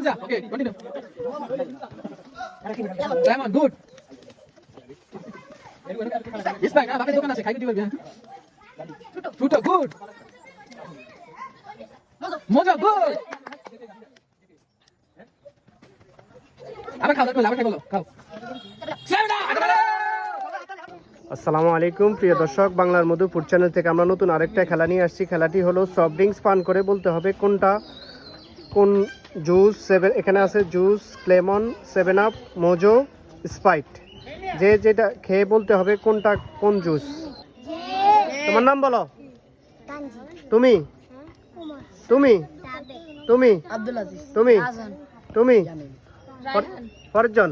Hamza okay continue Clemon good Ismail বাপের দোকান আছে খাইতে দিবি ফুটো গুড মজা গুড আবার খাও বলো খাও আসসালামু আলাইকুম প্রিয় দর্শক, বাংলার মধুপুর চ্যানেল থেকে আমরা নতুন আরেকটা খেলা নিয়ে আসছি। খেলাটি হলো সফট ড্রিঙ্কস পান করে বলতে হবে কোন জুস। এখানে আছে juice, lemon, 7 up, Mojo, Sprite. যেটা খেয়ে বলতে হবে কোনটা কোন জুস। তোমার নাম বলো। তুমি তুমি তুমি তুমি তুমি ফরজন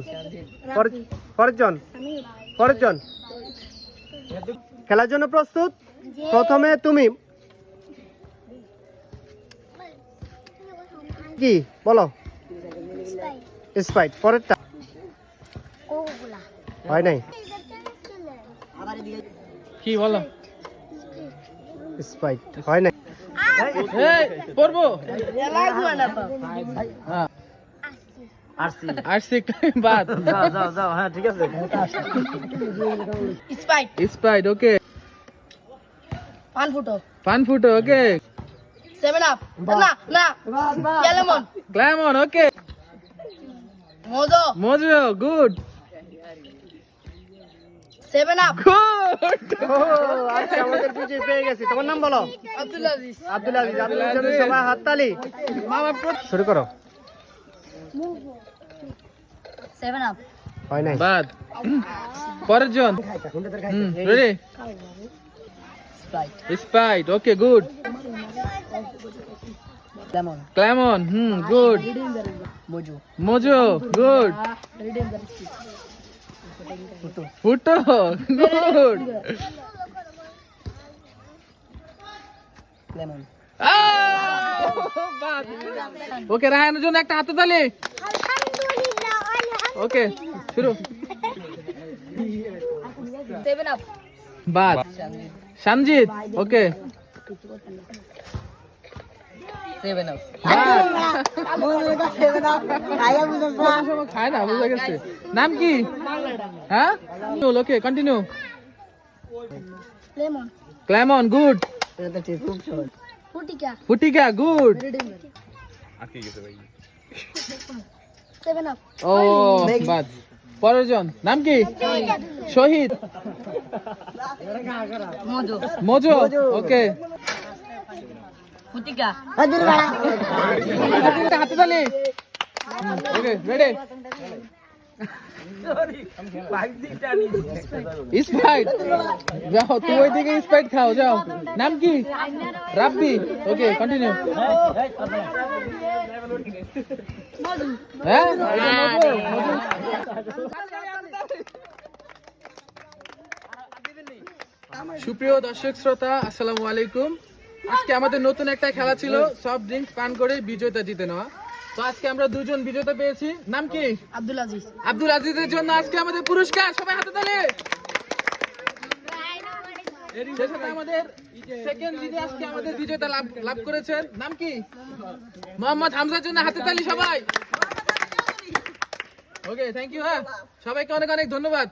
খেলার জন্য প্রস্তুত? প্রথমে তুমি কি বলো? স্প্রাইট। পরেরটা হয় নাই, কি বলো? স্প্রাইট হয় নাই। এই পড়বো আরসি বাদ যাও হ্যাঁ ঠিক আছে। স্প্রাইট ওকে পান ফুটো ওকে 7 আপ না ক্লাইমন ওকে মোজো গুড 7 আপ গুড আচ্ছা আমাদের বিজয় পেয়ে গেছি। তোমার নাম বলো। আব্দুল আজিজ আপনাদের জন্য সবাই হাততালি। শুরু করো। 7 আপ হয় নাই, বাদ পরের জন ready Sprite okay good Clemon good Mojo good ফুটো গুড ওকে রায়নের জন্য একটা হাততালি। ওকে শুরু 7 আপ বাদ সঞ্জিত ওকে 7 আপ খায় না বুঝা গেছে। নাম কি? হ্যাঁ okay continue lemon Clemon good Frutika good 7 up ও বাদ পরের জন নাম কি? শহীদ মোজো ওকে ফুটিকা হাতে তালি ওকে রেডি স্প্রাইট যাও তুই ওইদিকে স্প্রাইট খাও যাও। নাম কি? রাব্বি ওকে কন্টিনিউ হ্যাঁ সুপ্রিয় দর্শক শ্রোতা আসসালামু আলাইকুম। আজকে আমাদের নতুন একটা খেলা ছিল সফট ড্রিঙ্কস পান করে বিজয়তা জিতে নেওয়া। তো আজকে আমরা দুজন বিজেতা পেয়েছি। নাম কি? আব্দুল আজিজের জন্য আজকে আমাদের পুরস্কার। সবাই হাতে তালি। সেই সাথে আমাদের সেকেন্ড যিনি আজকে আমাদের বিজেতা লাভ করেছেন নাম কি? মোহাম্মদ হামজার জন্য হাতে তালি সবাই। Okay thank you. হ্যাঁ সবাইকে অনেক অনেক ধন্যবাদ।